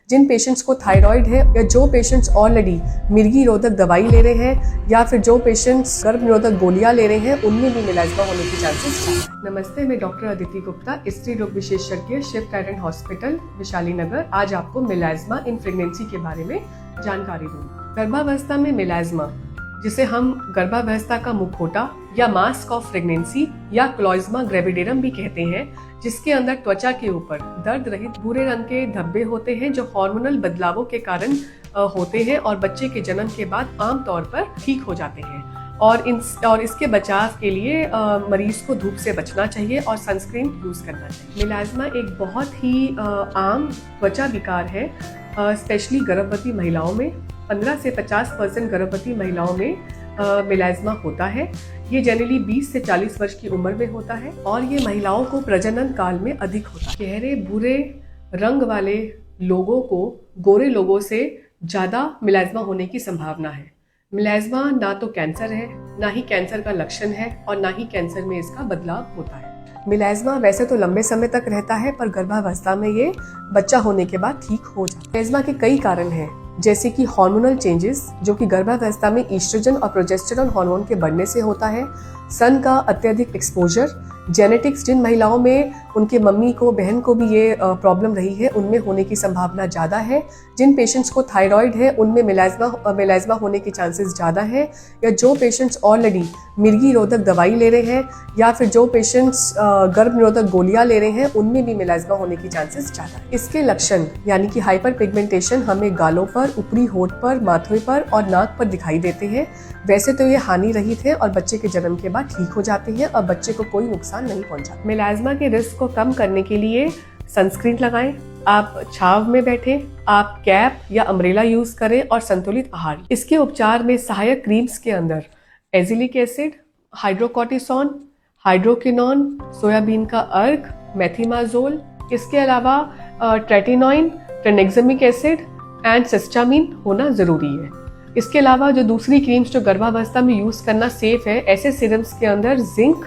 जिन patients को thyroid है या जो पेशेंट्स ऑलरेडी मिर्गी रोधक दवाई ले रहे हैं या फिर जो पेशेंट्स गर्भ निरोधक गोलियां ले रहे हैं उनमें भी मिलाज्मा होने की चांसेस है। नमस्ते, मैं डॉक्टर अदिति गुप्ता, स्त्री रोग विशेषज्ञ, शिव टाइरेंट हॉस्पिटल, विशाली नगर। आज आपको मिलाज्मा इन प्रेगनेंसी के बारे में जानकारी दूंगी। गर्भावस्था में मिलाज्मा, जिसे हम गर्भावस्था का मुखौटा या मास्क ऑफ प्रेगनेंसी या क्लोइज्मा ग्रेविडेरम भी कहते हैं, जिसके अंदर त्वचा के ऊपर दर्द रहित भूरे रंग के धब्बे होते हैं जो हार्मोनल बदलावों के कारण होते हैं और बच्चे के जन्म के बाद आमतौर पर ठीक हो जाते हैं। और इसके बचाव के लिए मरीज को धूप से बचना चाहिए और सनस्क्रीन यूज करना चाहिए। मिलाज्मा एक बहुत ही आम त्वचा विकार है, स्पेशली गर्भवती महिलाओं में। 15 से 50% गर्भवती महिलाओं में मिलाज्मा होता है। ये जनरली 20 से 40 वर्ष की उम्र में होता है और ये महिलाओं को प्रजनन काल में अधिक होता है। गहरे भूरे रंग वाले लोगों को गोरे लोगों से ज़्यादा मिलाज्मा होने की संभावना है। मिलाज्मा ना तो कैंसर है, ना ही कैंसर का लक्षण है और ना ही कैंसर में इसका बदलाव होता है। मिलाज्मा वैसे तो लंबे समय तक रहता है, पर गर्भावस्था में ये बच्चा होने के बाद ठीक हो जाता है। मिलाज्मा के कई कारण हैं, जैसे कि हार्मोनल चेंजेस, जो कि गर्भावस्था में ईस्ट्रोजन और प्रोजेस्टेरॉन हार्मोन के बढ़ने से होता है। सन का अत्यधिक एक्सपोजर, जेनेटिक्स, जिन महिलाओं में उनके मम्मी को, बहन को भी ये प्रॉब्लम रही है, उनमें होने की संभावना ज़्यादा है। जिन पेशेंट्स को थायराइड है उनमें मिलाज्मा होने के चांसेस ज़्यादा है, या जो पेशेंट्स ऑलरेडी मिर्गी रोधक दवाई ले रहे हैं या फिर जो पेशेंट्स गर्भ निरोधक गोलियां ले रहे हैं उनमें भी मिलाज्मा होने की चांसेस ज़्यादा है। इसके लक्षण यानी कि हाइपर पिगमेंटेशन हमें गालों पर, ऊपरी होठ पर, माथे पर और नाक पर दिखाई देते हैं। वैसे तो ये हानि रहित है और बच्चे के जन्म के बाद ठीक हो जाते हैं और बच्चे को कोई नुकसान नहीं पहुंचाते। मिलाज्मा के रिस्क को कम करने के लिए सनस्क्रीन लगाएं, आप छांव में बैठें, आप कैप या अम्ब्रेला यूज करें और संतुलित आहार। इसके उपचार में सहायक क्रीम्स के अंदर azelaic acid, hydrocortisone, hydroquinone, soybean का अर्क, मेथिमाजोल, इसके अलावा ट्रेटिनोइन, ट्रेनेक्सामिक एसिड एंड सिस्टामिन होना जरूरी है। इसके अलावा जो दूसरी क्रीम्स जो गर्भावस्था में यूज करना सेफ है, ऐसे सीरम्स के अंदर zinc,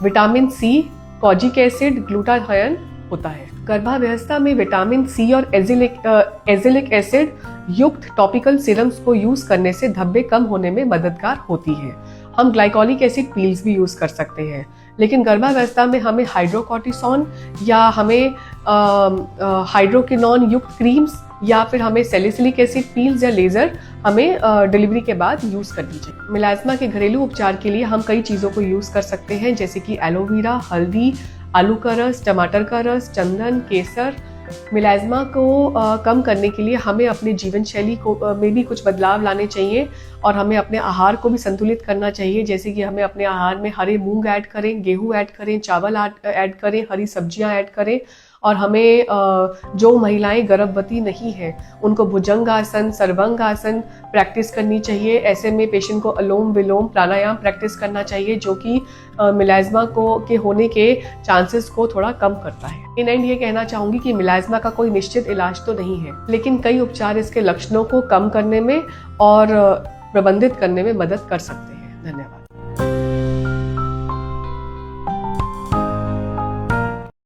vitamin C, kojic acid, glutathione होता है। गर्भावस्था में विटामिन सी और एजिलिक एसिड युक्त टॉपिकल सीरम्स को यूज करने से धब्बे कम होने में मददगार होती है। हम ग्लाइकोलिक एसिड पील्स भी यूज कर सकते हैं, लेकिन गर्भावस्था में हमें हाइड्रोकॉर्टिसोन या हमें हाइड्रोकिनोन युक्त क्रीम्स या फिर हमें सैलिसिलिक एसिड पील्स या लेजर हमें डिलीवरी के बाद यूज करनी चाहिए। मिलाज्मा के घरेलू उपचार के लिए हम कई चीज़ों को यूज कर सकते हैं, जैसे कि एलोवेरा, हल्दी, आलू का रस, टमाटर का रस, चंदन, केसर। मिलाज्मा को कम करने के लिए हमें अपने जीवन शैली को में भी कुछ बदलाव लाने चाहिए और हमें अपने आहार को भी संतुलित करना चाहिए, जैसे कि हमें अपने आहार में हरे मूंग ऐड करें, गेहूं ऐड करें, चावल ऐड करें, हरी सब्जियां ऐड करें। और हमें जो महिलाएं गर्भवती नहीं हैं उनको भुजंग आसन, सर्वांग आसन प्रैक्टिस करनी चाहिए। ऐसे में पेशेंट को अलोम विलोम प्राणायाम प्रैक्टिस करना चाहिए, जो कि मिलाज्मा के होने के चांसेस को थोड़ा कम करता है। इन एंड ये कहना चाहूंगी कि मिलाज्मा का कोई निश्चित इलाज तो नहीं है, लेकिन कई उपचार इसके लक्षणों को कम करने में और प्रबंधित करने में मदद कर सकते हैं। धन्यवाद।